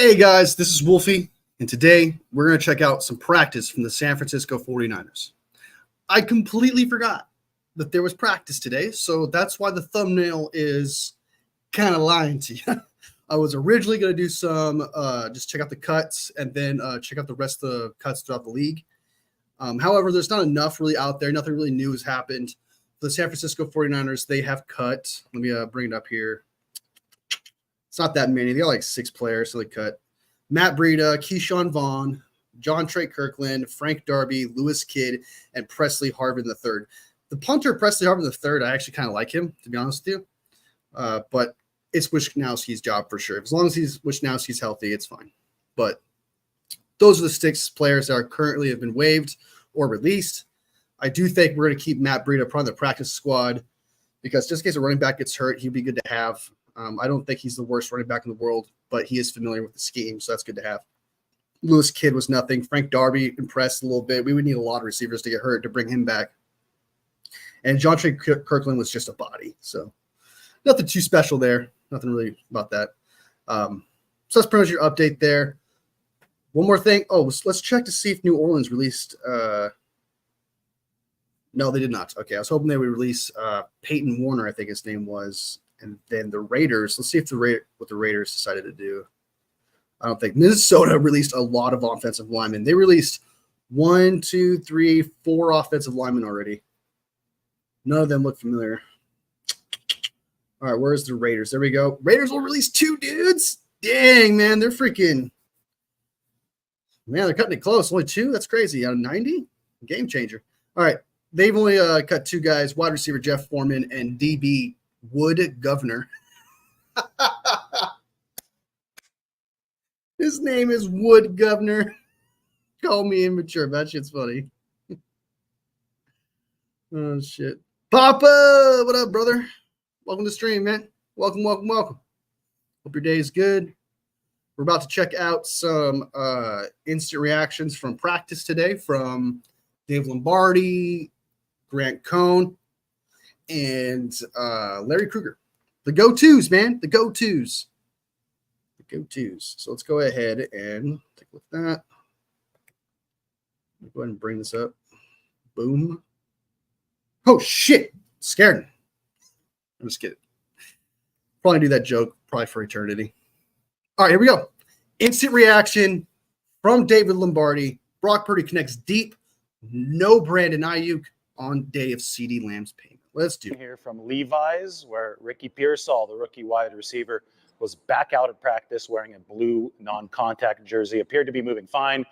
Hey guys, this is Wolfie, and today we're going to check out some practice from the San Francisco 49ers. I completely forgot that there was practice today, so that's why the thumbnail is kind of lying to you. I was originally going to do some, just check out the cuts and then check out the rest of the cuts throughout the league. However, there's not enough really out there. Nothing really new has happened. For the San Francisco 49ers, they have cut. Let me bring it up here. It's not that many. They got like 6 players, so they cut. Matt Breida, Keyshawn Vaughn, John Trey Kirkland, Frank Darby, Lewis Kidd, and Presley Harvin III. The punter, Presley Harvin III, I actually kind of like him, to be honest with you. But it's Wisnowski's job for sure. As long as Wisnowski's healthy, it's fine. But those are the 6 players that are currently have been waived or released. I do think we're going to keep Matt Breida part of the practice squad because just in case a running back gets hurt, he'd be good to have. I don't think he's the worst running back in the world, but he is familiar with the scheme, so that's good to have. Lewis Kidd was nothing. Frank Darby impressed a little bit. We would need a lot of receivers to get hurt to bring him back. And John Trey Kirkland was just a body, so nothing too special there. Nothing really about that. So that's pretty much your update there. One more thing. Oh, let's check to see if New Orleans released no, they did not. Okay, I was hoping they would release Peyton Warner, I think his name was. And then the Raiders, let's see if what the Raiders decided to do. I don't think Minnesota released a lot of offensive linemen. They released 1, 2, 3, 4 offensive linemen already. None of them look familiar. All right, where's the Raiders? There we go. Raiders will release 2 dudes. Dang, man, they're freaking. Man, they're cutting it close. Only 2? That's crazy. Out of 90? Game changer. All right, they've only cut 2 guys, wide receiver Jeff Foreman and DB Wood Governor. His name is Wood Governor. Call me immature. That shit's funny. Oh, shit. Papa, what up, brother? Welcome to the stream, man. Welcome. Hope your day is good. We're about to check out some instant reactions from practice today from Dave Lombardi, Grant Cohn, and Larry Krueger. The go-tos, man. The go-tos. So let's go ahead and take a look at that. Go ahead and bring this up. Boom. Oh, shit. Scared me. I'm just kidding. Probably do that joke probably for eternity. All right, here we go. Instant reaction from David Lombardi. Brock Purdy connects deep. No Brandon Ayuk on day of CD Lamb's payment. Let's do it. Here from Levi's, where Ricky Pearsall, the rookie wide receiver, was back out at practice wearing a blue non-contact jersey. Appeared to be moving fine.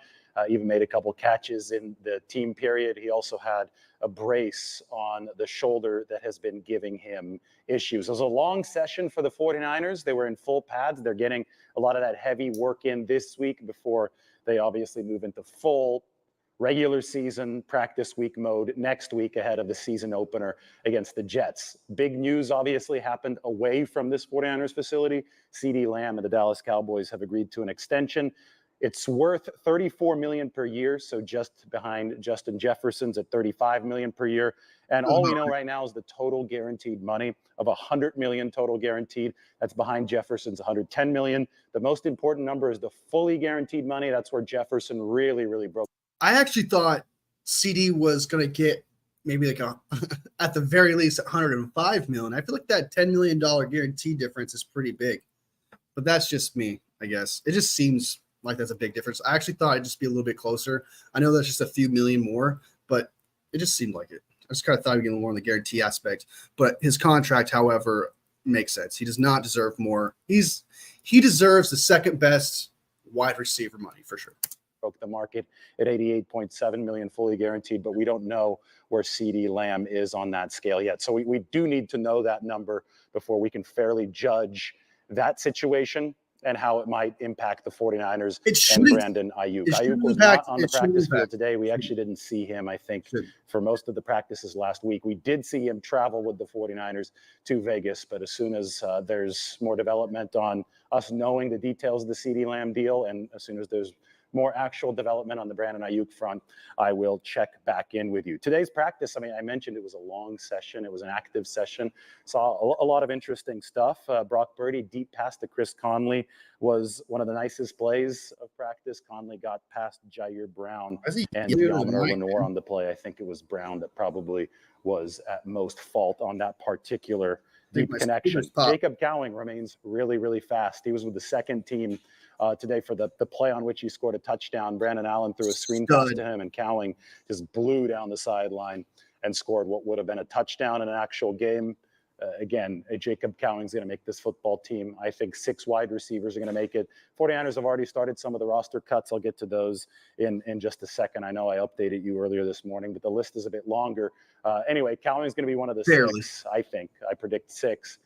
Even made a couple catches in the team period. He also had a brace on the shoulder that has been giving him issues. It was a long session for the 49ers. They were in full pads. They're getting a lot of that heavy work in this week before they obviously move into full regular season practice week mode next week ahead of the season opener against the Jets. Big news obviously happened away from this 49ers facility. CD Lamb and the Dallas Cowboys have agreed to an extension. It's worth $34 million per year, so just behind Justin Jefferson's at $35 million per year. And all we know right now is the total guaranteed money of $100 million total guaranteed. That's behind Jefferson's $110 million. The most important number is the fully guaranteed money. That's where Jefferson really broke. I actually thought CD was going to get maybe like at the very least $105 million. I feel like that $10 million guarantee difference is pretty big, but that's just me, I guess. It just seems like that's a big difference. I actually thought it'd just be a little bit closer. I know that's just a few million more, but it just seemed like it. I just kind of thought he'd get more on the guarantee aspect, but his contract, however, makes sense. He does not deserve more. He deserves the second best wide receiver money for sure. Broke the market at $88.7 million fully guaranteed, but we don't know where CD Lamb is on that scale yet. So we do need to know that number before we can fairly judge that situation and how it might impact the 49ers and Brandon Ayuk. Ayuk was not on the practice field today. We actually didn't see him, I think, for most of the practices last week. We did see him travel with the 49ers to Vegas, but as soon as there's more development on us knowing the details of the CD Lamb deal, and as soon as there's more actual development on the Brandon Ayuk front, I will check back in with you. Today's practice, I mean, I mentioned it was a long session. It was an active session. Saw a lot of interesting stuff. Brock Purdy, deep pass to Chris Conley was one of the nicest plays of practice. Conley got past Jair Brown and Diamondo Lenore on the play. I think it was Brown that probably was at most fault on that particular deep connection. Jacob Cowing remains really, really fast. He was with the second team today for the play on which he scored a touchdown. Brandon Allen threw a screen pass to him, and Cowing just blew down the sideline and scored what would have been a touchdown in an actual game. Again, Jacob Cowing's going to make this football team. I think 6 wide receivers are going to make it. 49ers have already started some of the roster cuts. I'll get to those in just a second. I know I updated you earlier this morning, but the list is a bit longer. Anyway, Cowing's going to be one of the 6, I think. I predict 6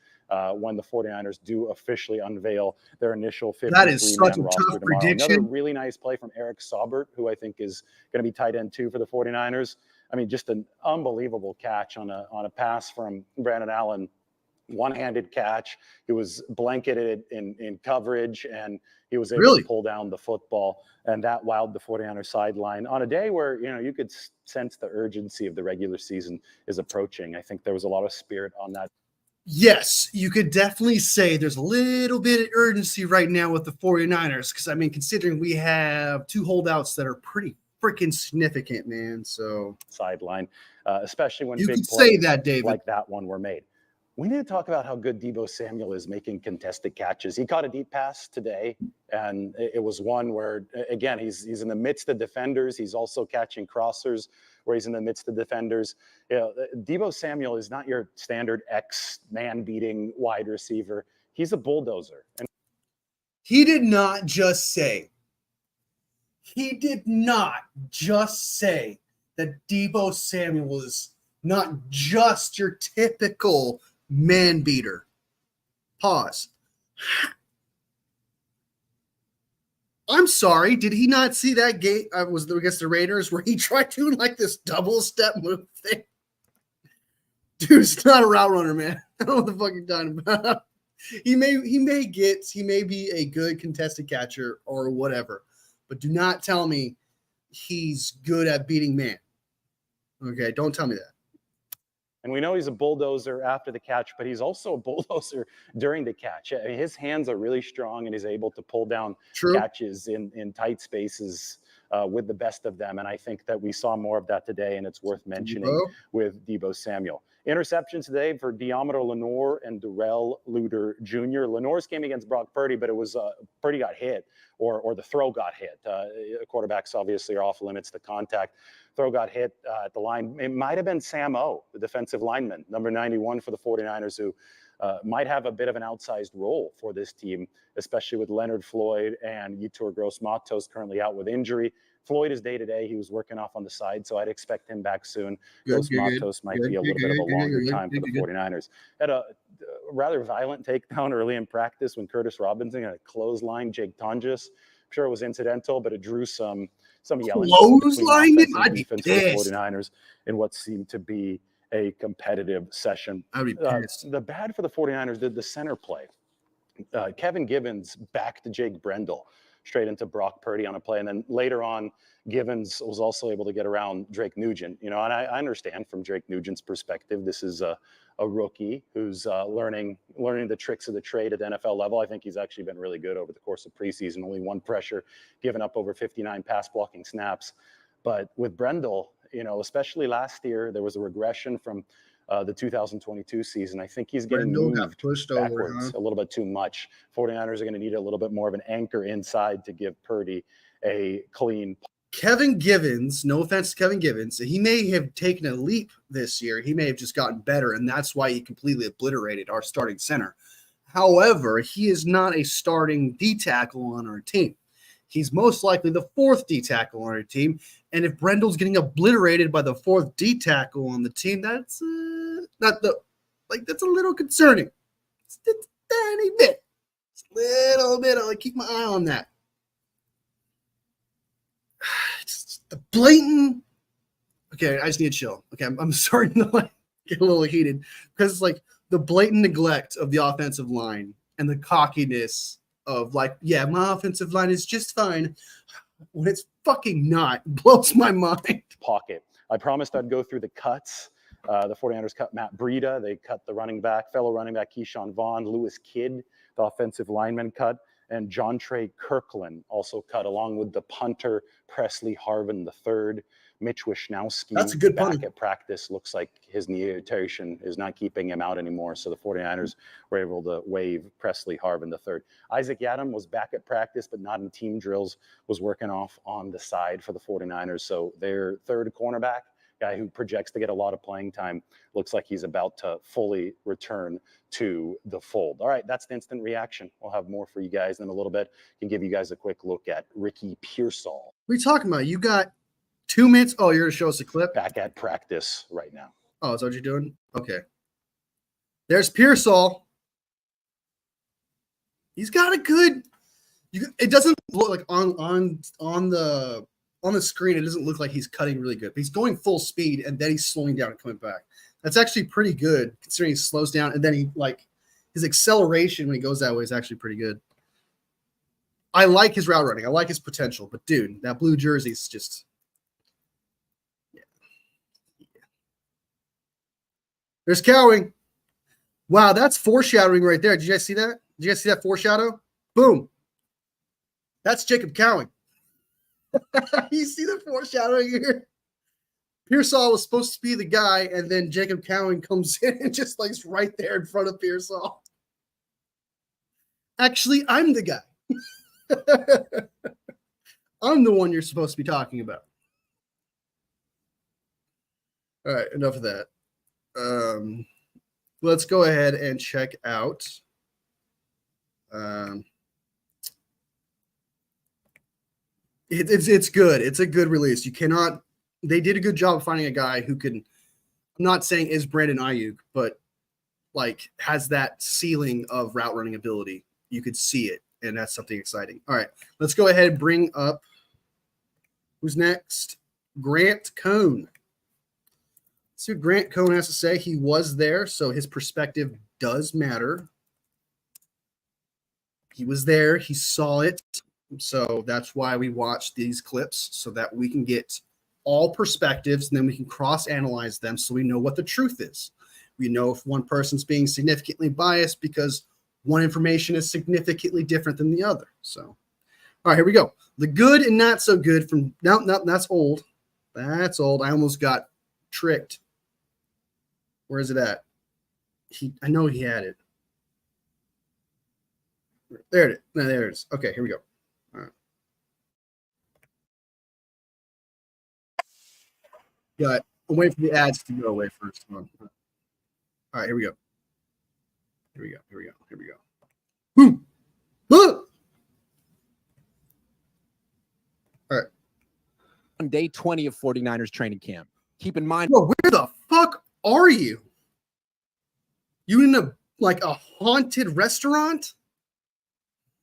when the 49ers do officially unveil their initial 53-man roster tomorrow. Another really nice play from Eric Saubert, who I think is going to be tight end 2 for the 49ers. I mean, just an unbelievable catch on a pass from Brandon Allen. One-handed catch. He was blanketed in coverage, and he was able to pull down the football, and that wowed the 49ers sideline on a day where, you could sense the urgency of the regular season is approaching. I think there was a lot of spirit on that. Yes, you could definitely say there's a little bit of urgency right now with the 49ers because, I mean, considering we have 2 holdouts that are pretty freaking significant, man. So sideline, especially when you big could plays say that, David, like that one were made. We need to talk about how good Deebo Samuel is making contested catches. He caught a deep pass today, and it was one where, again, he's in the midst of defenders. He's also catching crossers where he's in the midst of defenders. Deebo Samuel is not your standard man-beating wide receiver. He's a bulldozer. And he did not just say that Deebo Samuel is not just your typical man beater. Pause. I'm sorry. Did he not see that game? Was against the Raiders where he tried doing like this double step move thing? Dude, it's not a route runner, man. I don't know what the fuck you're talking about. He may be a good contested catcher or whatever, but do not tell me he's good at beating man. Okay, don't tell me that. And we know he's a bulldozer after the catch, but he's also a bulldozer during the catch. I mean, his hands are really strong, and he's able to pull down catches in tight spaces with the best of them. And I think that we saw more of that today, and it's worth mentioning with Deebo Samuel. Interceptions today for Diamondo Lenore and Darrell Luter Jr. Lenore's came against Brock Purdy, but it was Purdy got hit, or the throw got hit. Quarterbacks obviously are off limits to contact. Throw got hit at the line. It might have been Sam O, the defensive lineman, number 91 for the 49ers, who might have a bit of an outsized role for this team, especially with Leonard Floyd and Yetur Gross-Matos currently out with injury. Floyd is day-to-day. He was working off on the side, so I'd expect him back soon. Gross-Matos might be a little bit of a longer time for the 49ers. Had a rather violent takedown early in practice when Curtis Robinson had a clothesline Jake Tonjes. I'm sure it was incidental, but it drew some yelling. Clothesline him? I'd be pissed. 49ers in what seemed to be a competitive session. I'd be pissed. The bad for the 49ers did the center play. Kevin Givens backed to Jake Brendel straight into Brock Purdy on a play. And then later on, Givens was also able to get around Drake Nugent. And I understand from Drake Nugent's perspective, this is a rookie who's learning the tricks of the trade at the NFL level. I think he's actually been really good over the course of preseason. Only 1 pressure, given up over 59 pass blocking snaps. But with Brendel, especially last year, there was a regression from the 2022 season. I think he's getting moved pushed backwards a little bit too much. 49ers are going to need a little bit more of an anchor inside to give Purdy a clean. Kevin Givens, no offense to Kevin Givens, he may have taken a leap this year. He may have just gotten better, and that's why he completely obliterated our starting center. However, he is not a starting D-tackle on our team. He's most likely the 4th D-tackle on our team, and if Brendel's getting obliterated by the 4th D-tackle on the team, that's that's a little concerning. It's a tiny bit. It's a little bit. I'll keep my eye on that. It's the blatant. Okay, I just need to chill. Okay, I'm starting to get a little heated because it's like the blatant neglect of the offensive line and the cockiness of my offensive line is just fine. when it's fucking not. It blows my mind. Pocket. I promised I'd go through the cuts. The 49ers cut Matt Breida. They cut the fellow running back Keyshawn Vaughn. Lewis Kidd, the offensive lineman, cut. And John Trey Kirkland also cut, along with the punter Presley Harvin III. Mitch Wishnowsky, That's a good back punter. at practice. Looks like his knee irritation is not keeping him out anymore. So the 49ers were able to waive Presley Harvin III. Isaac Yiadom was back at practice, but not in team drills, was working off on the side for the 49ers. So their third cornerback, guy who projects to get a lot of playing time, looks like he's about to fully return to the fold. All right, that's the instant reaction. We'll have more for you guys in a little bit. Can give you guys a quick look at Ricky Pearsall. What are you talking about? You got 2 minutes. Oh, you're going to show us a clip? Back at practice right now. Oh, is that what you're doing? Okay. There's Pearsall. He's got a good. It doesn't look like on the screen. It doesn't look like he's cutting really good. But he's going full speed and then he's slowing down and coming back. That's actually pretty good considering he slows down and then he his acceleration when he goes that way is actually pretty good. I like his route running. I like his potential. But dude, that blue jersey is just. There's Cowing. Wow, that's foreshadowing right there. Did you guys see that? Did you guys see that foreshadow? Boom. That's Jacob Cowing. You see the foreshadowing here? Pearsall was supposed to be the guy, and then Jacob Cowing comes in and just right there in front of Pearsall. Actually, I'm the guy. I'm the one you're supposed to be talking about. All right, enough of that. Let's go ahead and check out. It's good. It's a good release. You cannot. They did a good job of finding a guy who can. I'm not saying is Brandon Ayuk, but has that ceiling of route running ability. You could see it, and that's something exciting. All right, let's go ahead and bring up. Who's next? Grant Cohn. See what Grant Cohn has to say. He was there, so his perspective does matter. He was there. He saw it. So that's why we watch these clips, so that we can get all perspectives, and then we can cross-analyze them so we know what the truth is. We know if one person's being significantly biased because one information is significantly different than the other. So, all right, here we go. The good and not so good from – no, that's old. That's old. I almost got tricked. Where is it at? I know he had it. There it is. No, there it is. Okay, here we go. All right. Got. I'm waiting for the ads to go away first. All right, here we go. Here we go. Boom. Look. All right. On day 20 of 49ers training camp. Keep in mind. Bro, where the fuck are you? You in a haunted restaurant?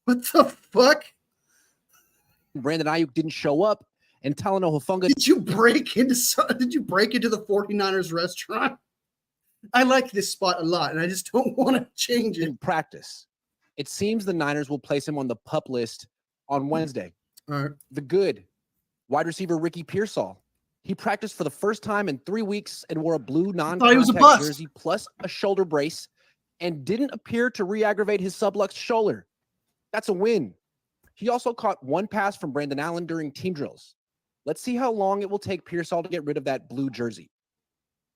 What the fuck? Brandon Ayuk didn't show up, and Talanoa Hufanga. Did you break into the 49ers restaurant? I like this spot a lot, and I just don't want to change it. In practice. It seems the Niners will place him on the PUP list on Wednesday. All right. The good. Wide receiver Ricky Pearsall. He practiced for the first time in 3 weeks and wore a blue non-contact jersey plus a shoulder brace and didn't appear to re-aggravate his subluxed shoulder. That's a win. He also caught one pass from Brandon Allen during team drills. Let's see how long it will take Pearsall to get rid of that blue jersey.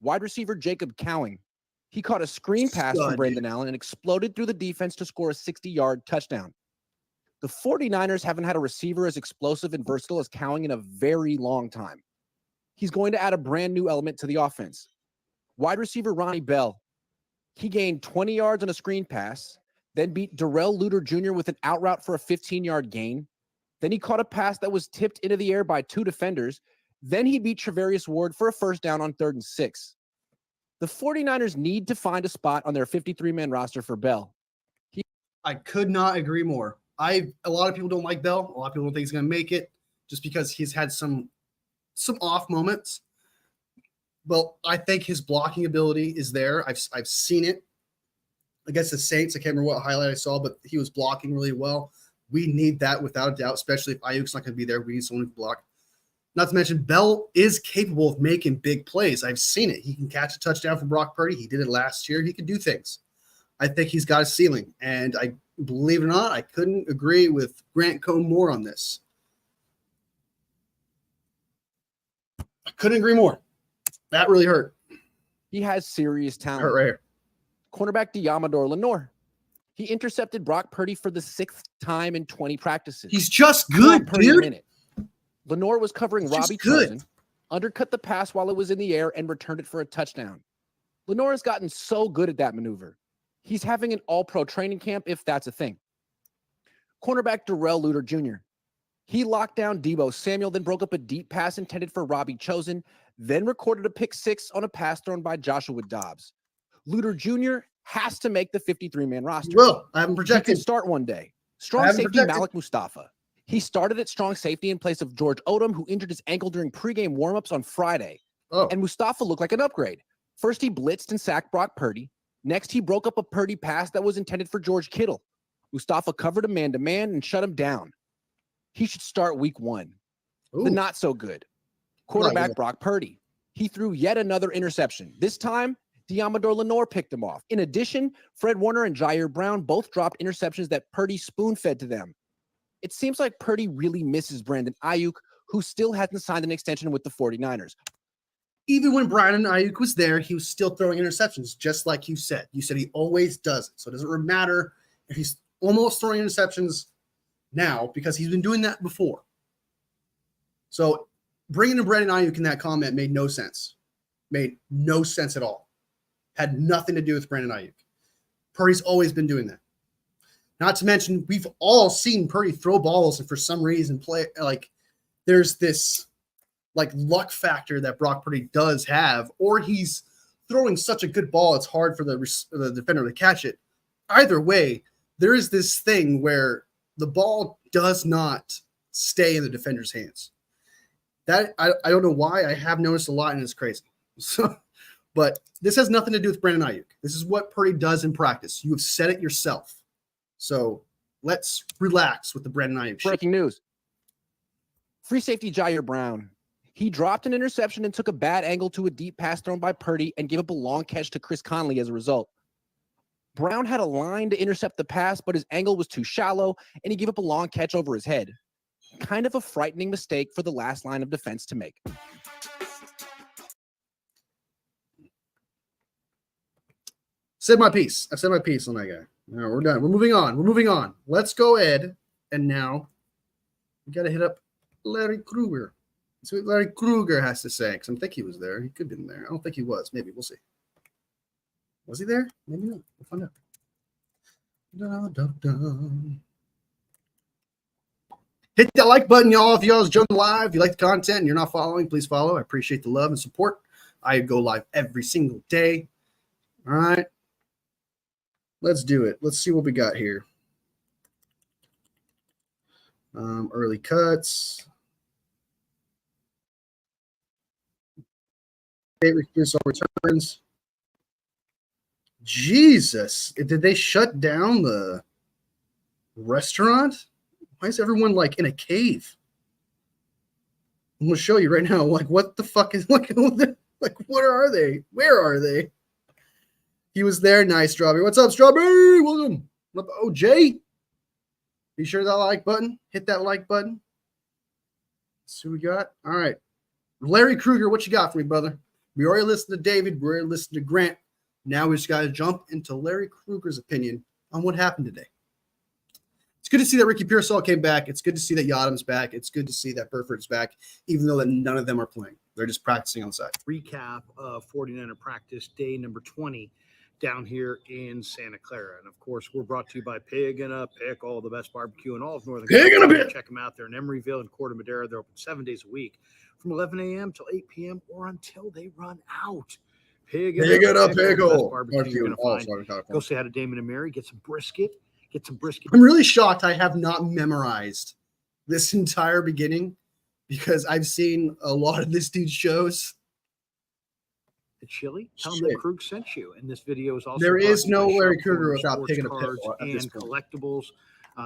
Wide receiver Jacob Cowing. He caught a screen pass from Brandon Allen and exploded through the defense to score a 60-yard touchdown. The 49ers haven't had a receiver as explosive and versatile as Cowing in a very long time. He's going to add a brand new element to the offense. Wide receiver Ronnie Bell. He gained 20 yards on a screen pass, then beat Darrell Luter Jr. with an out route for a 15-yard gain. Then he caught a pass that was tipped into the air by 2 defenders. Then he beat Travarius Ward for a first down on 3rd and 6. The 49ers need to find a spot on their 53-man roster for Bell. I could not agree more. A lot of people don't like Bell. A lot of people don't think he's going to make it just because he's had some off moments. Well, I think his blocking ability is there. I've seen it against the Saints. I can't remember what highlight I saw, but he was blocking really well. We need that without a doubt, especially if Ayuk's not going to be there. We need someone to block. Not to mention, Bell is capable of making big plays. I've seen it. He can catch a touchdown from Brock Purdy. He did it last year. He can do things. I think he's got a ceiling. And I believe it or not, I couldn't agree with Grant Cohn more on this. I couldn't agree more. That really hurt. He has serious talent. Hurt right here. Cornerback Yiadom Lenore. He intercepted Brock Purdy for the 6th time in 20 practices. He's just good, dude. Lenore was covering Robbie Chosen, undercut the pass while it was in the air, and returned it for a touchdown. Lenore has gotten so good at that maneuver. He's having an all-pro training camp, if that's a thing. Cornerback Darrell Luter Jr. He locked down Deebo Samuel, then broke up a deep pass intended for Robbie Chosen, then recorded a pick 6 on a pass thrown by Joshua Dobbs. Luter Jr. has to make the 53-man roster. Well, I haven't projected. He could start one day. Strong safety Malik Mustafa. He started at strong safety in place of George Odom, who injured his ankle during pregame warmups on Friday. And Mustafa looked like an upgrade. First, he blitzed and sacked Brock Purdy. Next, he broke up a Purdy pass that was intended for George Kittle. Mustafa covered a man-to-man and shut him down. He should start week 1. The not-so-good. Quarterback Brock Purdy. He threw yet another interception. This time, Yiadom Lenore picked him off. In addition, Fred Warner and Jair Brown both dropped interceptions that Purdy spoon-fed to them. It seems like Purdy really misses Brandon Ayuk, who still hasn't signed an extension with the 49ers. Even when Brandon Ayuk was there, he was still throwing interceptions, just like you said. You said he always does it. So it doesn't matter if he's almost throwing interceptions now, because he's been doing that before. So bringing in Brandon Ayuk in that comment made no sense. Made no sense at all. Had nothing to do with Brandon Ayuk. Purdy's always been doing that. Not to mention, we've all seen Purdy throw balls and for some reason play like there's this like luck factor that Brock Purdy does have, or he's throwing such a good ball it's hard for the defender to catch it. Either way, there is this thing where the ball does not stay in the defender's hands. That I don't know why. I have noticed a lot, and it's crazy. So, but this has nothing to do with Brandon Ayuk. This is what Purdy does in practice. You have said it yourself. So let's relax with the Brandon Ayuk shit. Breaking news. Free safety Jair Brown. He dropped an interception and took a bad angle to a deep pass thrown by Purdy and gave up a long catch to Chris Conley as a result. Brown had a line to intercept the pass, but his angle was too shallow, and he gave up a long catch over his head. Kind of a frightening mistake for the last line of defense to make. Said my piece. I said my piece on that guy. All right, we're done. We're moving on. We're moving on. Let's go ahead. And now we got to hit up Larry Krueger. Let's see what Larry Krueger has to say, because I think he was there. He could have been there. I don't think he was. Maybe. We'll see. Was he there? Maybe not. We'll find out. Hit that like button, y'all. If y'all join live, if you like the content and you're not following, please follow. I appreciate the love and support. I go live every single day. All right. Let's do it. Let's see what we got here. Early cuts. Pearsall returns. Jesus. Did they shut down the restaurant? Why is everyone like in a cave? I'm going to show you right now. Like, what the fuck is like where are they? Where are they? He was there. Nice, Strawberry. What's up, Strawberry? Welcome. What up, OJ? Be sure that like button. Hit that like button. Let's see what we got. All right. Larry Krueger, what you got for me, brother? We already listened to David. We already listened to Grant. Now we just got to jump into Larry Krueger's opinion on what happened today. It's good to see that Ricky Pearsall came back. It's good to see that Yiadom's back. It's good to see that Burford's back, even though that none of them are playing. They're just practicing on the side. Recap of 49er practice day number 20 down here in Santa Clara. And, of course, we're brought to you by Pig and a Pickle, the best barbecue in all of Northern California. Check them out. They're in Emeryville and Corte Madera. They're open 7 days a week from 11 a.m. till 8 p.m. or until they run out. Pig and a Pickle. Barbecue you're gonna find. Go say hi to Damon and Mary. Get some brisket. I'm really shocked I have not memorized this entire beginning because I've seen a lot of this dude's shows. The chili. Tell them that Krug sent you. And this video is also there is no Larry Krueger without picking a cards pickle and collectibles.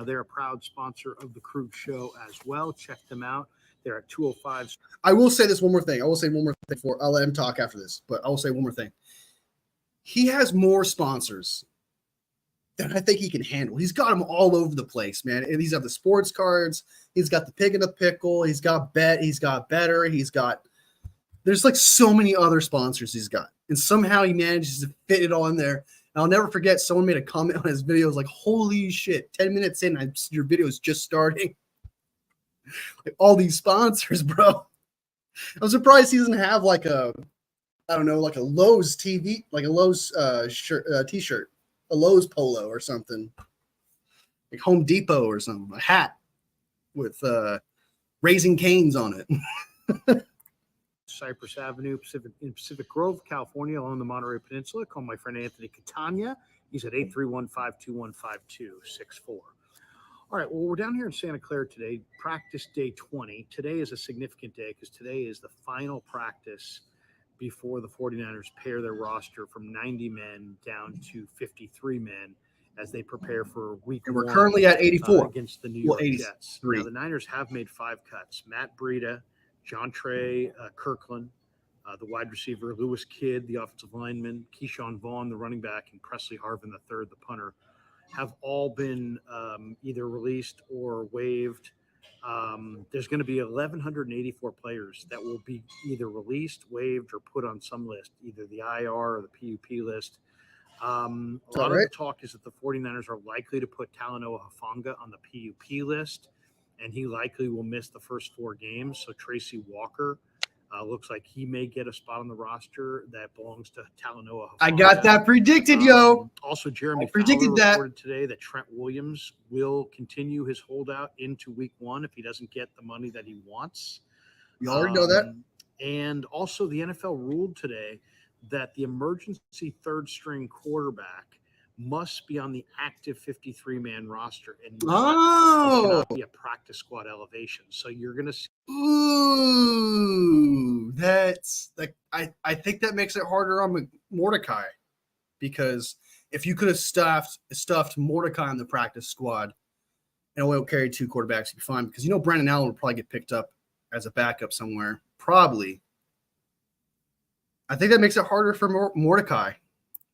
They're a proud sponsor of the Crude Show as well. Check them out. They're at 205. I will say this one more thing. I will say one more thing before I'll let him talk after this, but I will say one more thing. He has more sponsors than I think he can handle. He's got them all over the place, man. And he's got the sports cards. He's got the pig in the pickle. He's got bet. He's got better. There's like so many other sponsors he's got. And somehow he manages to fit it all in there. And I'll never forget, someone made a comment on his video. It was like, holy shit, 10 minutes in, your video is just starting. Like all these sponsors, bro. I'm surprised he doesn't have like a Lowe's TV, like a Lowe's t-shirt, a Lowe's polo or something, like Home Depot or something, a hat with Raising Cane's on it. Cypress Avenue, in Pacific Grove, California, along the Monterey Peninsula. Call my friend Anthony Catania. He's at 831-521-5264. All right, well, we're down here in Santa Clara today, practice day 20. Today is a significant day because today is the final practice before the 49ers pair their roster from 90 men down to 53 men as they prepare for week and we're 1 currently at 84 against the New York 83. Jets. Now, the Niners have made 5 cuts. Matt Breida, John Trey Kirkland, the wide receiver, Lewis Kidd, the offensive lineman, Keyshawn Vaughn, the running back, and Presley Harvin, the third, the punter, have all been either released or waived. There's going to be 1,184 players that will be either released, waived, or put on some list, either the IR or the PUP list. A lot of the talk is that the 49ers are likely to put Talanoa Hufanga on the PUP list, and he likely will miss the first 4 games. So Tracy Walker looks like he may get a spot on the roster that belongs to Talanoa Hufanga. I got that predicted, yo. Also, Jeremy predicted Fowler that. reported today that Trent Williams will continue his holdout into week 1 if he doesn't get the money that he wants. You already know that. And also the NFL ruled today that the emergency third-string quarterback must be on the active 53-man roster and cannot be a practice squad elevation. So you're going to see. Ooh, that's like I think that makes it harder on Mordecai, because if you could have stuffed Mordecai in the practice squad and only carry 2 quarterbacks, you'd be fine, because Brandon Allen would probably get picked up as a backup somewhere. Probably. I think that makes it harder for Mordecai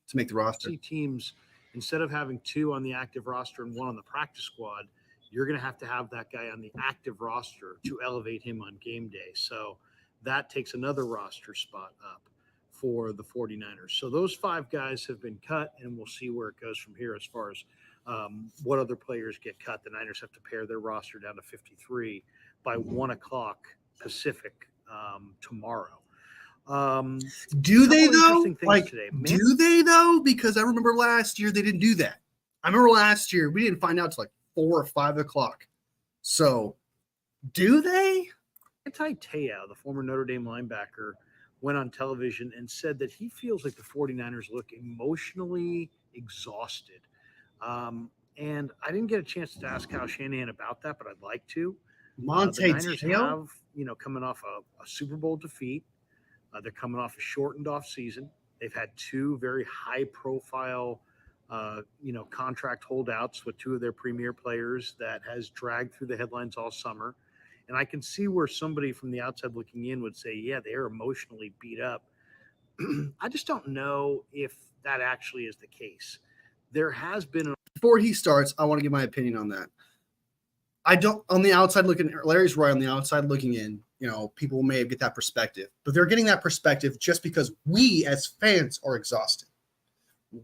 to make the roster. Teams, instead of having 2 on the active roster and 1 on the practice squad, you're going to have that guy on the active roster to elevate him on game day. So that takes another roster spot up for the 49ers. So those 5 guys have been cut, and we'll see where it goes from here as far as what other players get cut. The Niners have to pare their roster down to 53 by 1 o'clock Pacific tomorrow. Do they though? Today. Do they though? Because I remember last year they didn't do that. I remember last year we didn't find out till like 4 or 5 o'clock. So, do they? Ty Te'o, the former Notre Dame linebacker, went on television and said that he feels like the 49ers look emotionally exhausted. And I didn't get a chance to ask Kyle Shanahan about that, but I'd like to. The Niners have, coming off a Super Bowl defeat. They're coming off a shortened off season. They've had 2 very high profile, contract holdouts with 2 of their premier players that has dragged through the headlines all summer. And I can see where somebody from the outside looking in would say, yeah, they're emotionally beat up. I just don't know if that actually is the case. There has been. Before he starts, I want to give my opinion on that. On the outside looking, Larry's right, on the outside looking in, people may get that perspective, but they're getting that perspective just because we as fans are exhausted.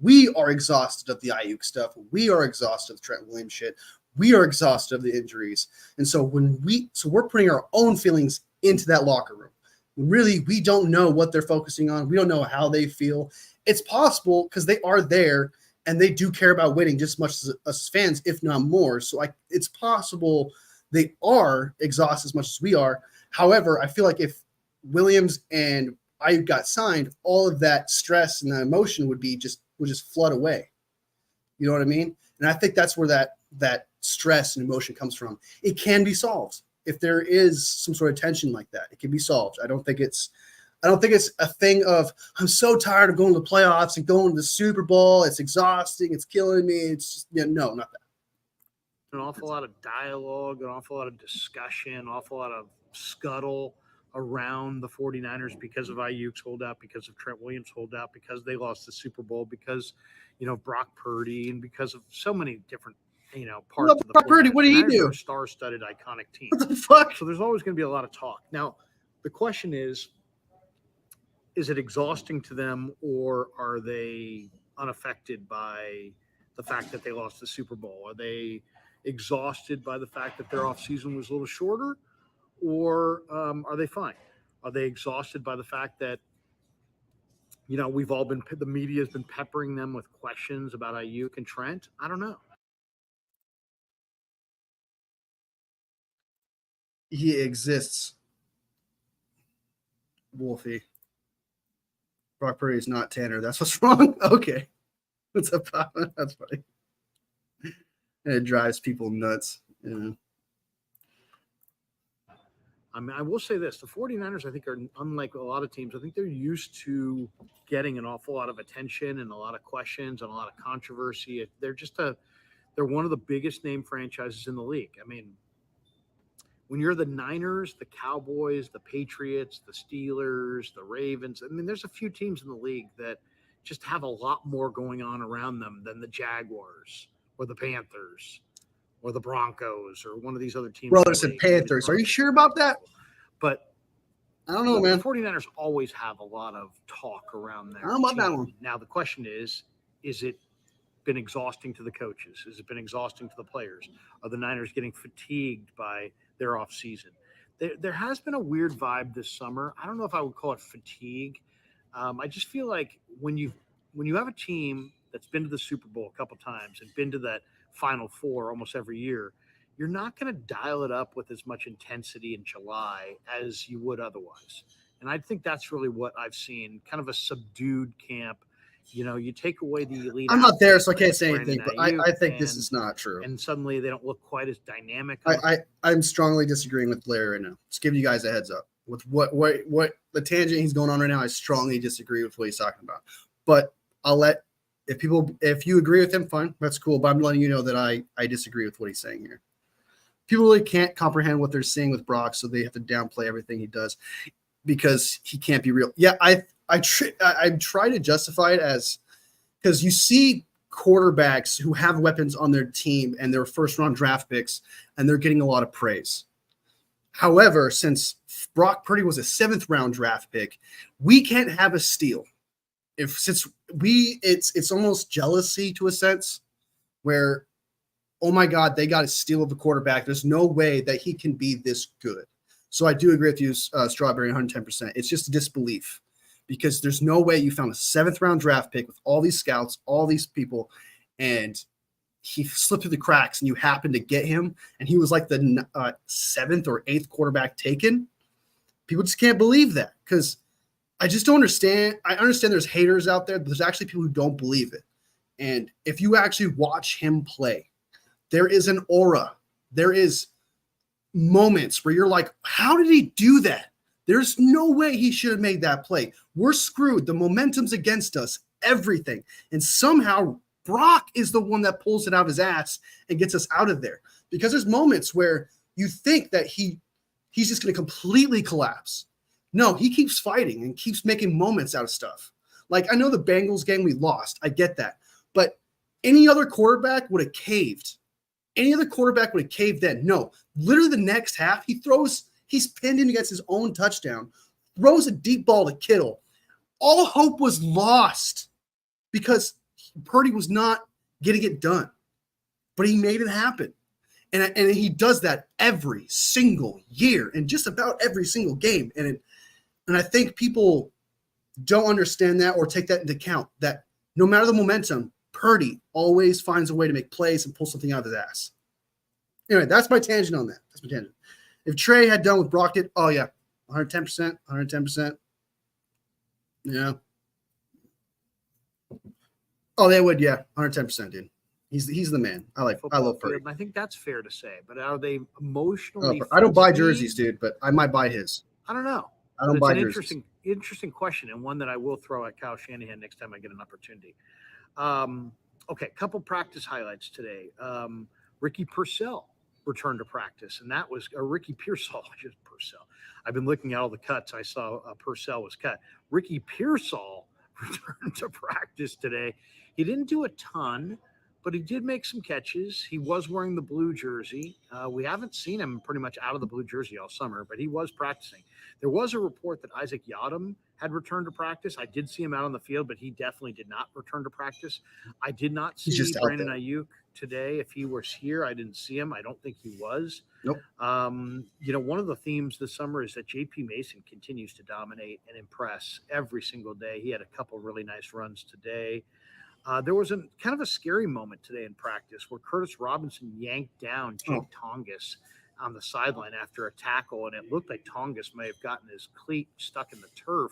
We are exhausted of the Ayuk stuff. We are exhausted of the Trent Williams shit. We are exhausted of the injuries. And so we're putting our own feelings into that locker room. Really, we don't know what they're focusing on. We don't know how they feel. It's possible because they are there and they do care about winning just as much as us fans, if not more. So it's possible they are exhausted as much as we are. However, I feel like if Williams and Ayuk got signed, all of that stress and that emotion would just flood away. You know what I mean? And I think that's where that stress and emotion comes from. It can be solved. If there is some sort of tension like that, it can be solved. I don't think it's a thing of, I'm so tired of going to the playoffs and going to the Super Bowl. It's exhausting. It's killing me. It's just, no, not that. an awful lot of dialogue, an awful lot of discussion, an awful lot of scuttle around the 49ers because of Ayuk's holdout, because of Trent Williams' holdout, because they lost the Super Bowl, because, Brock Purdy, and because of so many different, parts of the Brock Purdy, what did he do? A star-studded, iconic team. What the fuck? So there's always going to be a lot of talk. Now, the question is it exhausting to them, or are they unaffected by the fact that they lost the Super Bowl? Are they exhausted by the fact that their offseason was a little shorter, or are they fine? Are they exhausted by the fact that, the media has been peppering them with questions about Ayuk and Trent? I don't know. He exists. Wolfie. Brock Purdy is not Tanner. That's what's wrong? Okay. What's up, Papa? That's funny. And it drives people nuts. Yeah. I mean, I will say this. The 49ers, I think, are unlike a lot of teams. I think they're used to getting an awful lot of attention and a lot of questions and a lot of controversy. They're one of the biggest name franchises in the league. I mean, when you're the Niners, the Cowboys, the Patriots, the Steelers, the Ravens, I mean, there's a few teams in the league that just have a lot more going on around them than the Jaguars or the Panthers or the Broncos or one of these other teams. Brothers and Panthers. Are you sure about that? But I don't know, man. The 49ers always have a lot of talk around there. I don't know about that one. Now, the question is it been exhausting to the coaches? Has it been exhausting to the players? Are the Niners getting fatigued by their offseason? There has been a weird vibe this summer. I don't know if I would call it fatigue. I just feel like when you have a team that's been to the Super Bowl a couple times and been to that Final Four almost every year, you're not going to dial it up with as much intensity in July as you would otherwise. And I think that's really what I've seen, kind of a subdued camp. You take away the elite. I'm not there, so I can't say anything, but I think this is not true. And suddenly they don't look quite as dynamic. I'm strongly disagreeing with Blair right now. Just giving you guys a heads up. With what the tangent he's going on right now, I strongly disagree with what he's talking about. But I'll let if you agree with him, fine, that's cool. But I'm letting you know that I disagree with what he's saying here. People really can't comprehend what they're seeing with Brock, so they have to downplay everything he does because he can't be real. Yeah, I try to justify it as because you see quarterbacks who have weapons on their team and they're first-round draft picks, and they're getting a lot of praise. However, since Brock Purdy was a 7th-round draft pick, we can't have a steal. It's almost jealousy to a sense where, oh my God, they got a steal of a quarterback. There's no way that he can be this good. So I do agree with you, Strawberry, 110%. It's just disbelief because there's no way you found a 7th-round draft pick with all these scouts, all these people, and he slipped through the cracks and you happened to get him and he was like the 7th or 8th quarterback taken. People just can't believe that because I just don't understand. I understand there's haters out there, but there's actually people who don't believe it. And if you actually watch him play, there is an aura. There is moments where you're like, how did he do that? There's no way he should have made that play. We're screwed. The momentum's against us, everything. And somehow Brock is the one that pulls it out of his ass and gets us out of there. Because there's moments where you think that he's just going to completely collapse. No, he keeps fighting and keeps making moments out of stuff. Like, I know the Bengals game we lost. I get that. But any other quarterback would have caved. Any other quarterback would have caved then. No, literally the next half, he's pinned him against his own touchdown, throws a deep ball to Kittle. All hope was lost because Purdy was not getting it done. But he made it happen. And he does that every single year in just about every single game. And I think people don't understand that or take that into account, that no matter the momentum, Purdy always finds a way to make plays and pull something out of his ass. Anyway, that's my tangent on that. That's my tangent. If Trey had done what Brock did, oh, yeah, 110%, 110%. Yeah. Oh, they would, yeah, 110%, dude. He's the man. I love Purdy. I think that's fair to say. But are they emotionally? I don't buy jerseys, dude, but I might buy his. I don't know. I don't buy jerseys. Interesting question, and one that I will throw at Kyle Shanahan next time I get an opportunity. Okay, couple practice highlights today. Ricky Pearsall returned to practice, and that was Ricky Pearsall, just Pearsall. I've been looking at all the cuts. I saw Pearsall was cut. Ricky Pearsall returned to practice today. He didn't do a ton, but he did make some catches. He was wearing the blue jersey. We haven't seen him pretty much out of the blue jersey all summer, but he was practicing. There was a report that Isaac Yiadom had returned to practice. I did see him out on the field, but he definitely did not return to practice. I did not see Brandon Ayuk today. If he was here, I didn't see him. I don't think he was. Nope. One of the themes this summer is that JP Mason continues to dominate and impress every single day. He had a couple really nice runs today. There was kind of a scary moment today in practice where Curtis Robinson yanked down Jake Tongas on the sideline after a tackle, and it looked like Tongas may have gotten his cleat stuck in the turf,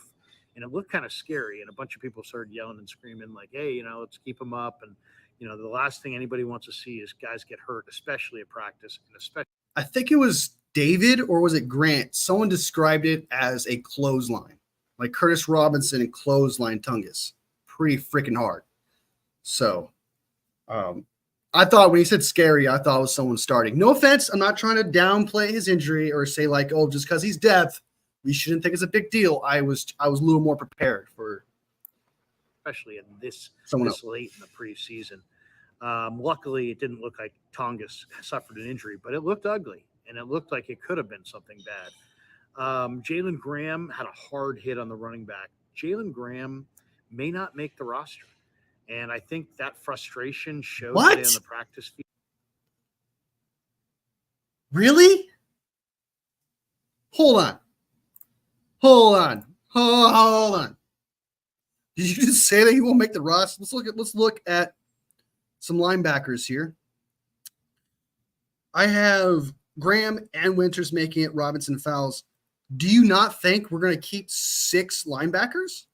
and it looked kind of scary. And a bunch of people started yelling and screaming like, hey, let's keep him up. And, the last thing anybody wants to see is guys get hurt, especially at practice. And especially, I think it was David or was it Grant? Someone described it as a clothesline, like Curtis Robinson and clothesline Tongas. Pretty freaking hard. So I thought when he said scary, I thought it was someone starting. No offense. I'm not trying to downplay his injury or say like, oh, just because he's depth, we shouldn't think it's a big deal. I was a little more prepared for, especially in this else. Late in the preseason. Luckily, it didn't look like Tongas suffered an injury, but it looked ugly, and it looked like it could have been something bad. Jalen Graham had a hard hit on the running back. Jalen Graham may not make the roster. And I think that frustration showed today on the practice field. Really? Hold on. Did you just say that he won't make the roster? Let's look at some linebackers here. I have Graham and Winters making it, Robinson fouls. Do you not think we're going to keep 6 linebackers?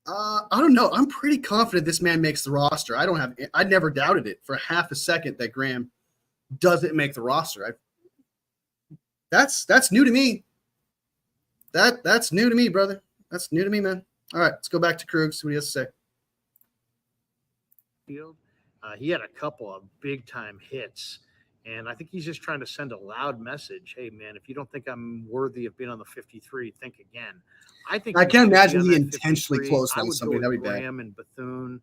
I don't know. I'm pretty confident this man makes the roster. I never doubted it for half a second that Graham doesn't make the roster. That's new to me. That's new to me, brother. That's new to me, man. All right, let's go back to Krug, see what he has to say. Field. He had a couple of big-time hits, and I think he's just trying to send a loud message. Hey, man, if you don't think I'm worthy of being on the 53, think again. I can't imagine he intentionally closed on somebody. That would be bad. Graham and Bethune,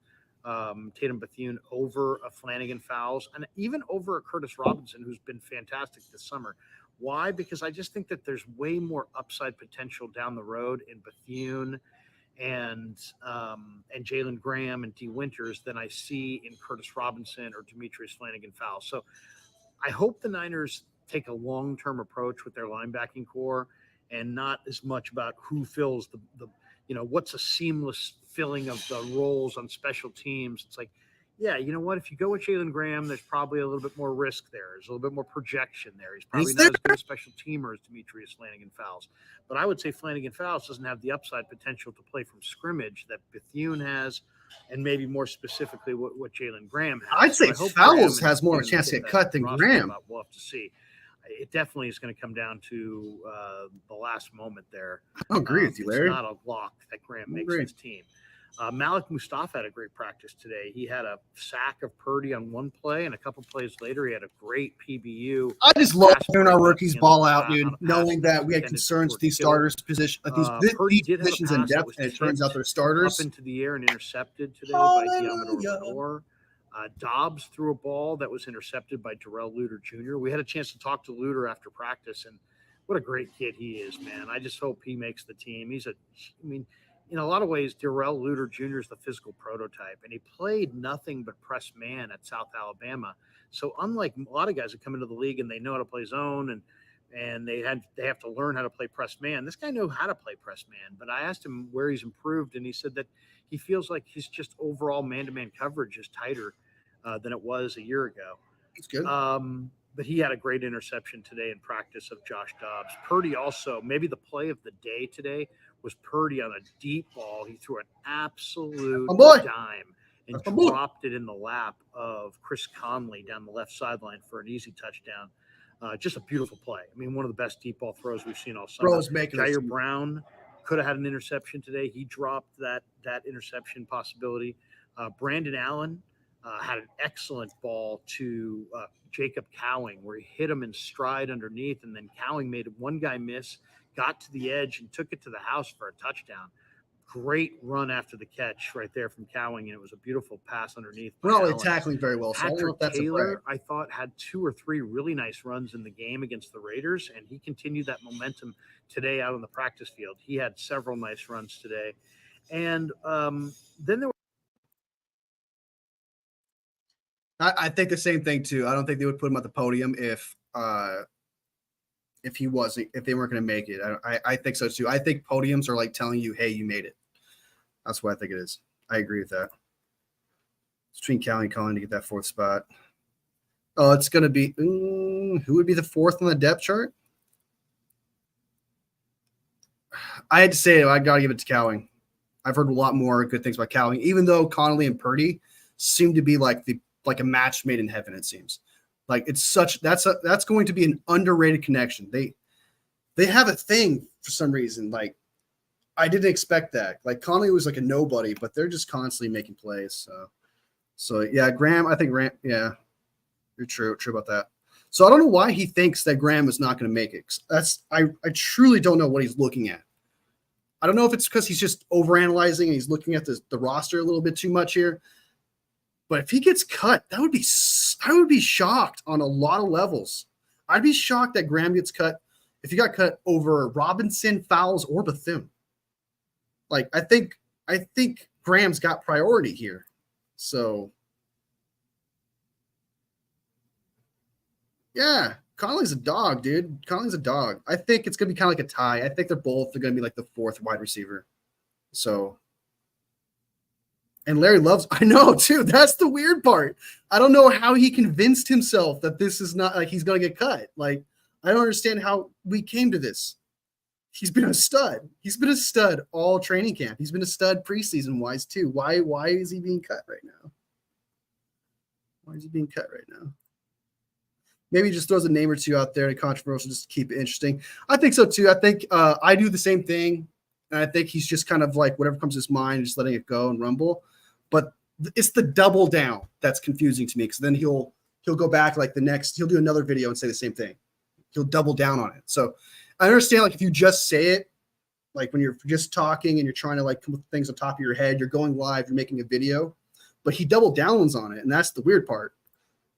Tatum Bethune over a Flanagan Fowles, and even over a Curtis Robinson, who's been fantastic this summer. Why? Because I just think that there's way more upside potential down the road in Bethune and Jalen Graham and D. Winters than I see in Curtis Robinson or Demetrius Flanagan Fowles. So I hope the Niners take a long-term approach with their linebacking core and not as much about who fills the what's a seamless filling of the roles on special teams. It's like, yeah, you know what? If you go with Jalen Graham, there's probably a little bit more risk there. There's a little bit more projection there. He's probably not as good a special teamer as Demetrius Flanagan Fowles. But I would say Flanagan Fowles doesn't have the upside potential to play from scrimmage that Bethune has, and maybe more specifically what Jalen Graham has. I'd say Fowles has more chance to get cut than Graham. We'll have to see. It definitely is going to come down to the last moment there. I agree with you, Larry. It's not a lock that Graham makes his team. Malik Mustafa had a great practice today. He had a sack of Purdy on one play, and a couple plays later, he had a great PBU. I just love hearing our rookies ball out, dude, knowing that we had concerns with these starters position, these positions in depth, and it turns out they're starters. Up into the air and intercepted today by Yiadom. Dobbs threw a ball that was intercepted by Darrell Luter Jr. We had a chance to talk to Luter after practice, and what a great kid he is, man. I just hope he makes the team. In a lot of ways, Darrell Luter Jr. is the physical prototype, and he played nothing but press man at South Alabama. So unlike a lot of guys that come into the league and they know how to play zone and they have to learn how to play press man, this guy knew how to play press man. But I asked him where he's improved, and he said that he feels like his just overall man-to-man coverage is tighter than it was a year ago. That's good. But he had a great interception today in practice of Josh Dobbs. Purdy also, maybe the play of the day today was Purdy on a deep ball. He threw an absolute dime and dropped it in the lap of Chris Conley down the left sideline for an easy touchdown. Just a beautiful play. I mean, one of the best deep ball throws we've seen all summer. Jair Brown could have had an interception today. He dropped that interception possibility. Brandon Allen had an excellent ball to Jacob Cowing, where he hit him in stride underneath, and then Cowing made one guy miss, got to the edge, and took it to the house for a touchdown. Great run after the catch right there from Cowing, and it was a beautiful pass underneath. We're not really tackling very well. So Patrick Taylor, I thought, had 2 or 3 really nice runs in the game against the Raiders, and he continued that momentum today out on the practice field. He had several nice runs today. And then there was I think the same thing too. I don't think they would put him at the podium if they weren't going to make it. I think so too. I think podiums are like telling you, hey, you made it. That's what I think it is. I agree with that. It's between Callie and Colin to get that 4th spot. Oh, it's going to be who would be the 4th on the depth chart? I had to say it. I got to give it to Cowing. I've heard a lot more good things about Cowing, even though Connolly and Purdy seem to be like a match made in heaven. It seems like that's going to be an underrated connection. They have a thing for some reason. Like I didn't expect that. Like Connolly was like a nobody, but they're just constantly making plays. So yeah, Graham. I think Graham. Yeah, you're true about that. So I don't know why he thinks that Graham is not going to make it. I truly don't know what he's looking at. I don't know if it's because he's just overanalyzing and he's looking at the roster a little bit too much here. But if he gets cut, I would be shocked on a lot of levels. I'd be shocked that Graham gets cut if he got cut over Robinson, Fowles, or Bethune. Like I think Graham's got priority here. So yeah, Connolly's a dog, dude. Connolly's a dog. I think it's gonna be kind of like a tie. I think they're both gonna be like the 4th wide receiver. So. And Larry loves, I know too. That's the weird part. I don't know how he convinced himself that this is not like he's going to get cut. Like, I don't understand how we came to this. He's been a stud. He's been a stud all training camp. He's been a stud preseason wise too. Why is he being cut right now? Why is he being cut right now? Maybe he just throws a name or two out there to controversial just to keep it interesting. I think so too. I think I do the same thing. And I think he's just kind of like whatever comes to his mind, just letting it go and rumble. But it's the double down that's confusing to me because then he'll go back like he'll do another video and say the same thing. He'll double down on it. So I understand like if you just say it, like when you're just talking and you're trying to like come with things on top of your head, you're going live, you're making a video, but he double downs on it. And that's the weird part.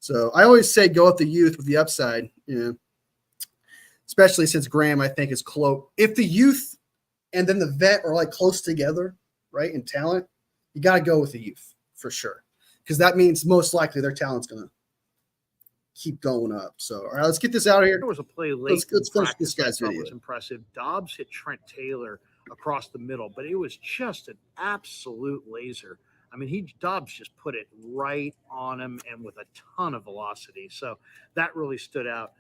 So I always say go with the youth with the upside, especially since Graham, I think, is close. If the youth and then the vet are like close together, right, in talent, you got to go with the youth for sure. Because that means most likely their talent's going to keep going up. So, all right, let's get this out of here. There was a play late. Let's finish this guy's video. It was impressive. Dobbs hit Trent Taylor across the middle, but it was just an absolute laser. I mean, Dobbs just put it right on him and with a ton of velocity. So that really stood out.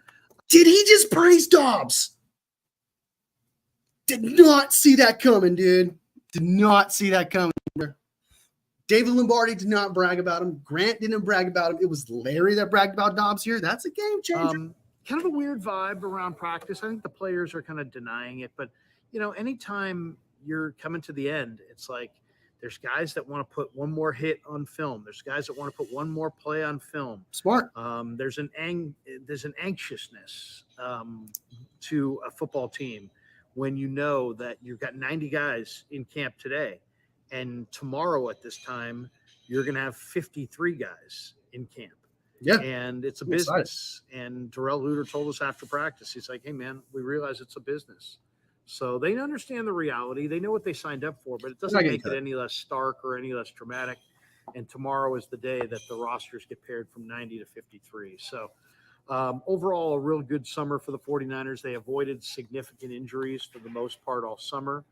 Did he just praise Dobbs? Did not see that coming, dude. Did not see that coming. David Lombardi did not brag about him. Grant didn't brag about him. It was Larry that bragged about Dobbs here. That's a game changer. Kind of a weird vibe around practice. I think the players are kind of denying it. But, anytime you're coming to the end, it's like there's guys that want to put one more hit on film. There's guys that want to put one more play on film. Smart. There's an anxiousness to a football team when you know that you've got 90 guys in camp today. And tomorrow at this time, you're going to have 53 guys in camp. Yeah. And it's a business. And Darrell Luter told us after practice, he's like, hey, man, we realize it's a business. So they understand the reality. They know what they signed up for, but it doesn't make it any less stark or any less dramatic. And tomorrow is the day that the rosters get paired from 90 to 53. So overall, a real good summer for the 49ers. They avoided significant injuries for the most part all summer.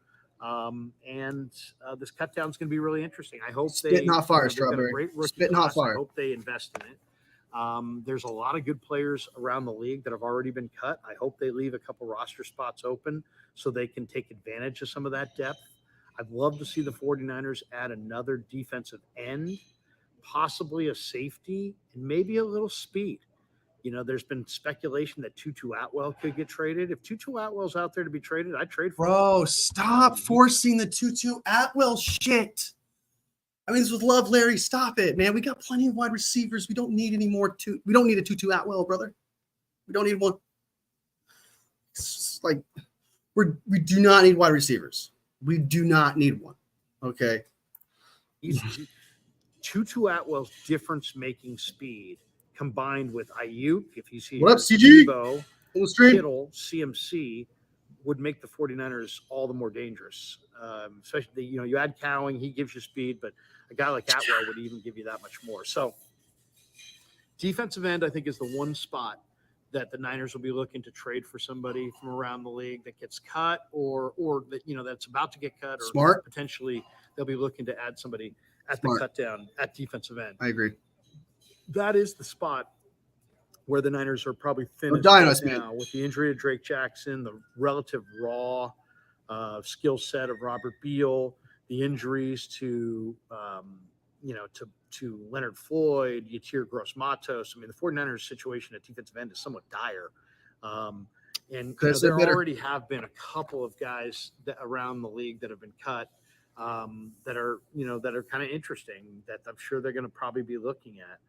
And this cut down is going to be really interesting. I hope Spit not fire, Strawberry. Great rookie Spit not fire. I hope they invest in it. There's a lot of good players around the league that have already been cut. I hope they leave a couple roster spots open so they can take advantage of some of that depth. I'd love to see the 49ers add another defensive end, possibly a safety, and maybe a little speed. There's been speculation that Tutu Atwell could get traded. If Tutu Atwell's out there to be traded, I'd trade for him. Bro, stop forcing the Tutu Atwell shit. I mean, this was love, Larry. Stop it, man. We got plenty of wide receivers. We don't need any more. We don't need a Tutu Atwell, brother. We don't need one. It's like we do not need wide receivers. We do not need one. Okay. Tutu Atwell's difference-making speed combined with Ayuk, if he's here, what up, CG? Debo, Kittle, CMC, would make the 49ers all the more dangerous. Especially, you add Cowing, he gives you speed, but a guy like Atwell would even give you that much more. So defensive end, I think, is the one spot that the Niners will be looking to trade for somebody from around the league that gets cut or that, that's about to get cut, or Smart. Potentially they'll be looking to add somebody at the cut down at defensive end. I agree. That is the spot where the Niners are probably thinnest right now, with the injury of Drake Jackson, the relative raw skill set of Robert Beal, the injuries to Leonard Floyd, Yatir Gross-Matos. I mean, the 49ers situation at defensive end is somewhat dire. And there already have been a couple of guys around the league that have been cut that are kind of interesting, that I'm sure they're going to probably be looking at.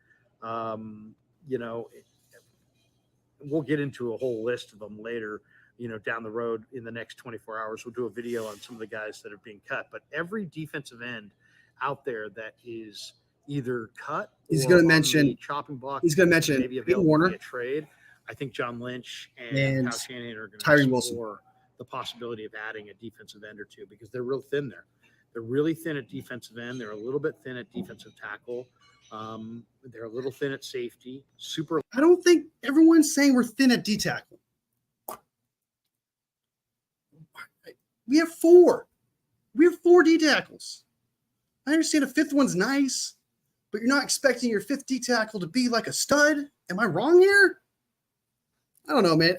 We'll get into a whole list of them later, down the road in the next 24 hours. We'll do a video on some of the guys that are being cut. But every defensive end out there that is either cut, he's going to mention chopping block. He's going to mention maybe available Warner, via trade. I think John Lynch and Kyle Shanahan are going to explore the possibility of adding a defensive end or two, because they're real thin there. They're really thin at defensive end. They're a little bit thin at defensive tackle. They're a little thin at safety. I don't think everyone's saying we're thin at D tackle. We have 4. We have 4 D tackles. I understand a 5th one's nice, but you're not expecting your 5th D tackle to be like a stud. Am I wrong here? I don't know, man.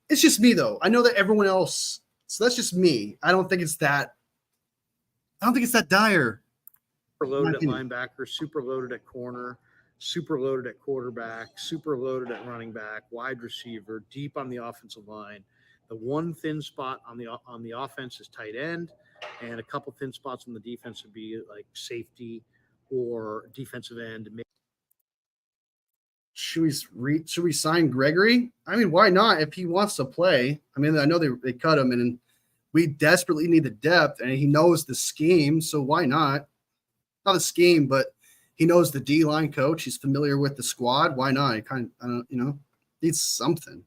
It's just me, though. I know that everyone else. So that's just me. I don't think it's that dire. Super loaded at linebacker, super loaded at corner, super loaded at quarterback, super loaded at running back, wide receiver, deep on the offensive line. The one thin spot on the offense is tight end, and a couple thin spots on the defense would be like safety or defensive end. Should we sign Gregory? I mean, why not if he wants to play? I mean, I know they cut him, and we desperately need the depth, and he knows the scheme, so why not? Not the scheme, but he knows the D-line coach. He's familiar with the squad. Why not? He needs something.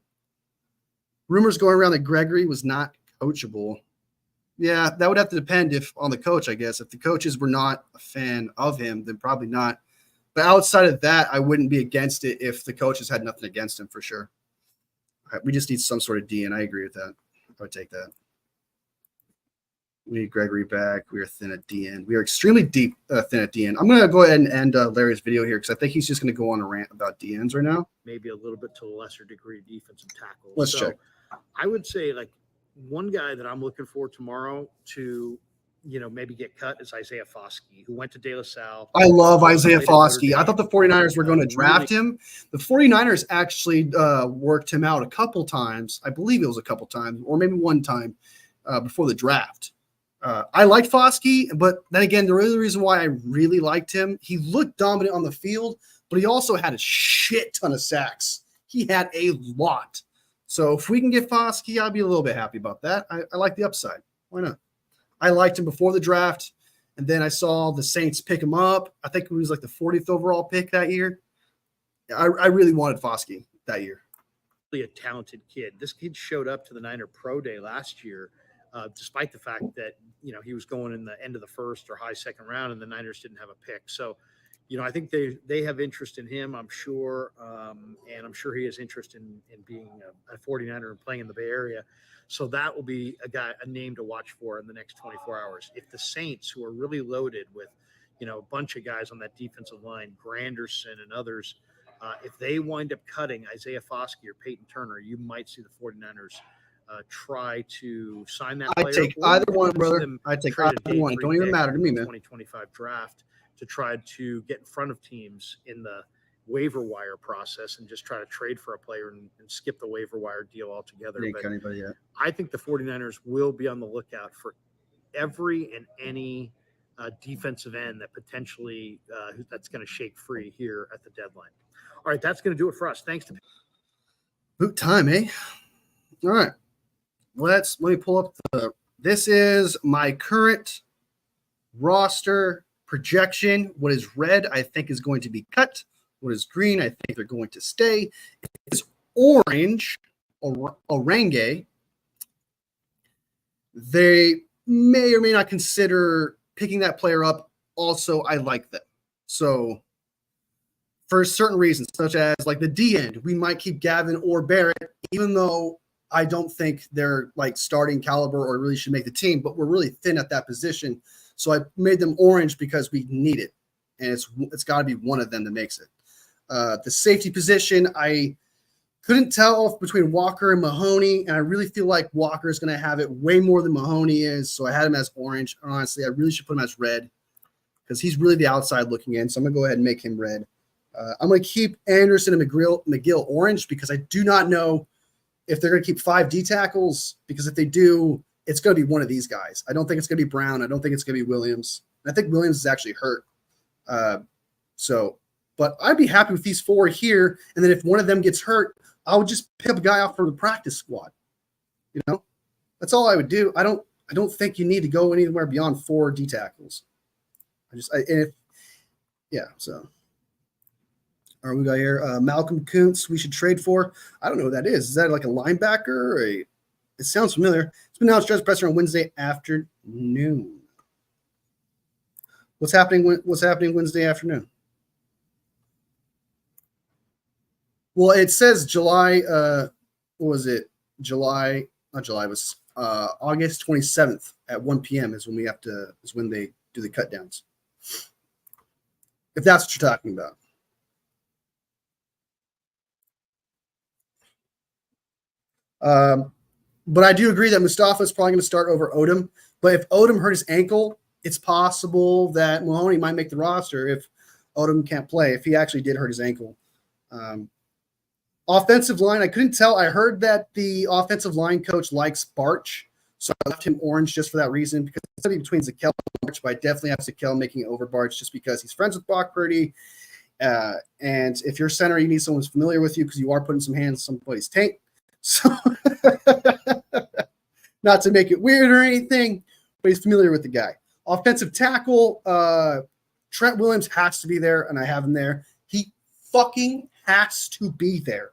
Rumors going around that Gregory was not coachable. Yeah, that would have to depend on the coach, I guess. If the coaches were not a fan of him, then probably not. But outside of that, I wouldn't be against it if the coaches had nothing against him, for sure. We just need some sort of D, and I agree with that. I would take that. We need Gregory back. We are thin at DN. We are extremely deep thin at DN. I'm going to go ahead and end Larry's video here because I think he's just going to go on a rant about DNs right now. Maybe a little bit to a lesser degree defensive tackle. Let's check. I would say like one guy that I'm looking for tomorrow to maybe get cut is Isaiah Foskey, who went to De La Salle. I love Isaiah Foskey. I thought the 49ers were going to draft him. The 49ers actually worked him out a couple times. I believe it was a couple times, or maybe one time before the draft. I liked Foskey, but then again, the real reason why I really liked him, he looked dominant on the field, but he also had a shit ton of sacks. He had a lot. So if we can get Foskey, I'll be a little bit happy about that. I like the upside. Why not? I liked him before the draft, and then I saw the Saints pick him up. I think it was like the 40th overall pick that year. I really wanted Foskey that year. Really a talented kid. This kid showed up to the Niner Pro Day last year, despite the fact that he was going in the end of the first or high second round, and the Niners didn't have a pick. So, I think they have interest in him, I'm sure, and I'm sure he has interest in being a 49er and playing in the Bay Area. So that will be a name to watch for in the next 24 hours. If the Saints, who are really loaded with, a bunch of guys on that defensive line, Granderson and others, if they wind up cutting Isaiah Foskey or Peyton Turner, you might see the 49ers try to sign that player. I take either one, brother. I take either one. It don't even matter to me, man. 2025 draft to try to get in front of teams in the waiver wire process and just try to trade for a player and skip the waiver wire deal altogether. But I think the 49ers will be on the lookout for every and any defensive end that potentially that's going to shake free here at the deadline. All right, that's going to do it for us. Thanks to boot time, eh? All right, let me pull up this is my current roster projection. What is red, I think, is going to be cut. What is green, I think they're going to stay. It's orange, orange. They may or may not consider picking that player up. Also, I like them. So for certain reasons, such as like the D end, we might keep Gavin or Barrett, even though I don't think they're like starting caliber or really should make the team, but we're really thin at that position. So I made them orange because we need it. And it's got to be one of them that makes it. The safety position, I couldn't tell between Walker and Mahoney, and I really feel like Walker is going to have it way more than Mahoney is, so I had him as orange. Honestly, I really should put him as red because he's really the outside looking in, so I'm going to go ahead and make him red. I'm going to keep Anderson and McGill orange because I do not know if they're going to keep 5 D tackles, because if they do, it's going to be one of these guys. I don't think it's going to be Brown. I don't think it's going to be Williams. And I think Williams is actually hurt. But I'd be happy with these 4 here, and then if one of them gets hurt, I would just pick up a guy off from the practice squad. You know, that's all I would do. I don't think you need to go anywhere beyond 4 D tackles. So. All right, we got here Malcolm Kuntz. We should trade for. I don't know who that is. Is that like a linebacker? Or it sounds familiar. It's been announced dress presser on Wednesday afternoon. What's happening Wednesday afternoon? Well, it says July. What was it? July? Not July. It was August 27th at 1 p.m. is when they do the cut downs. If that's what you're talking about. But I do agree that Mustafa is probably going to start over Odom. But if Odom hurt his ankle, it's possible that Mahoney might make the roster if Odom can't play, if he actually did hurt his ankle. Offensive line, I couldn't tell. I heard that the offensive line coach likes Barch, so I left him orange just for that reason, because it's going to be between Zakel and Barch, but I definitely have Zakel making it over Barch just because he's friends with Brock Purdy. And if you're center, you need someone who's familiar with you because you are putting some hands on somebody's tank. So, not to make it weird or anything, but he's familiar with the guy. Offensive tackle, Trent Williams has to be there, and I have him there. He fucking has to be there.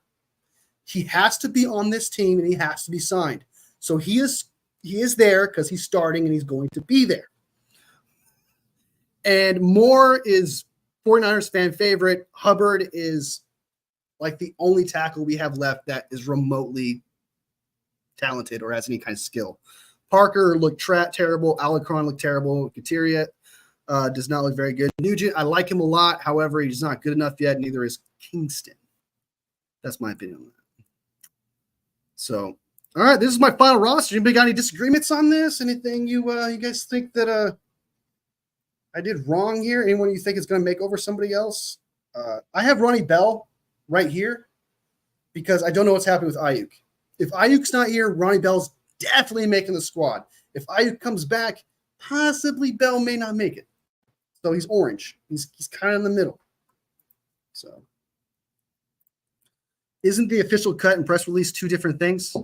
He has to be on this team, and he has to be signed. So he is there because he's starting, and he's going to be there. And Moore is 49ers fan favorite. Hubbard is like the only tackle we have left that is remotely talented or has any kind of skill. Parker looked terrible. Alarcon looked terrible. Kateria does not look very good. Nugent, I like him a lot. However, he's not good enough yet. Neither is Kingston. That's my opinion on that. So, all right, this is my final roster. Anybody got any disagreements on this? Anything you guys think that I did wrong here? Anyone you think is going to make over somebody else? I have Ronnie Bell right here because I don't know what's happening with Ayuk. If Ayuk's not here, Ronnie Bell's definitely making the squad. If Ayuk comes back, possibly Bell may not make it. So he's orange. He's kind of in the middle. So isn't the official cut and press release 2 different things?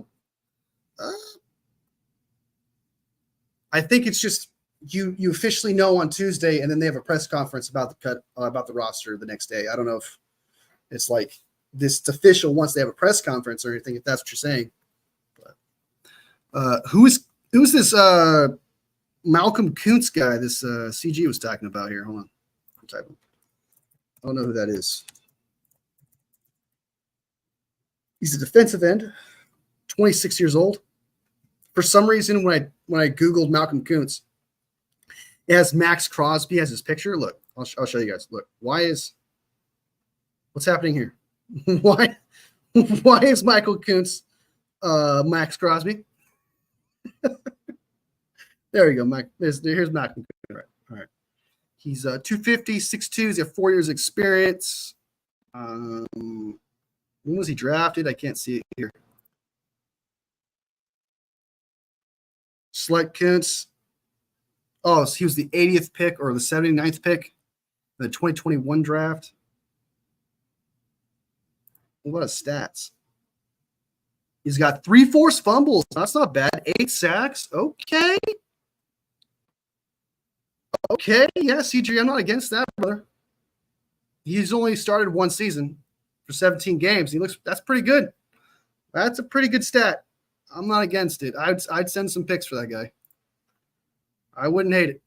I think it's just you officially know on Tuesday, and then they have a press conference about the cut about the roster the next day. I don't know if it's like this. It's official once they have a press conference or anything, if that's what you're saying. But who's this Malcolm Kuntz guy? This CG was talking about here. Hold on, I don't know who that is. He's a defensive end, 26 years old. For some reason, when I Googled Malcolm Kuntz, it has Max Crosby as his picture. Look, I'll show you guys. Look, what's happening here? Why is Michael Kuntz Max Crosby? There we go, Mike. Here's Malcolm Kuntz. All right. He's 250, 6'2". He's got 4 years experience. When was he drafted? I can't see it here. Select Kuntz. Oh, so he was the 80th pick or the 79th pick in the 2021 draft. What a stats. He's got 3 forced fumbles. That's not bad. 8 sacks. Okay. Okay. Yeah, CG, I'm not against that, brother. He's only started 1 season for 17 games. That's pretty good. That's a pretty good stat. I'm not against it. I'd send some picks for that guy. I wouldn't hate it.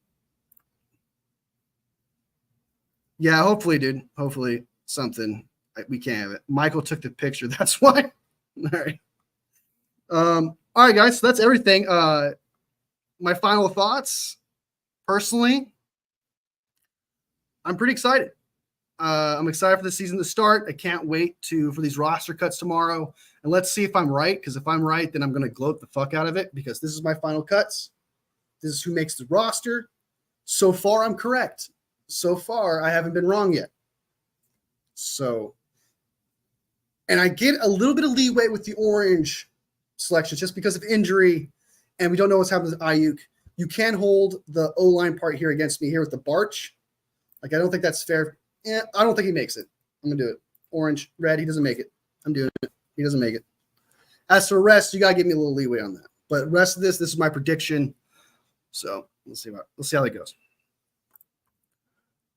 Yeah, hopefully, dude. Hopefully something. We can't have it. Michael took the picture. That's why. All right. All right, guys. So that's everything. My final thoughts. Personally, I'm pretty excited. I'm excited for the season to start. I can't wait for these roster cuts tomorrow. And let's see if I'm right, because if I'm right, then I'm going to gloat the fuck out of it, because this is my final cuts. This is who makes the roster. So far, I'm correct. So far, I haven't been wrong yet. So, and I get a little bit of leeway with the orange selections just because of injury, and we don't know what's happening with Ayuk. You can hold the O-line part here against me here with the Barch. Like, I don't think that's fair. Yeah, I don't think he makes it. I'm going to do it. Orange, red, he doesn't make it. I'm doing it. He doesn't make it. As for rest, you got to give me a little leeway on that. But rest of this is my prediction. So let's see how that goes.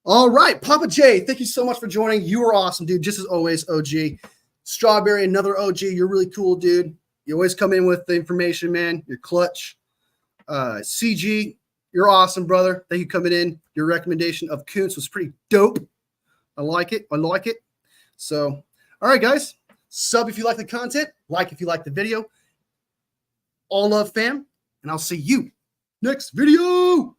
All right, Papa J, thank you so much for joining. You are awesome, dude. Just as always, OG. Strawberry, another OG. You're really cool, dude. You always come in with the information, man. You're clutch. CG, you're awesome, brother. Thank you for coming in. Your recommendation of Kuntz was pretty dope. I like it. So, all right, guys. Sub if you like the content. Like if you like the video. All love, fam. And I'll see you next video.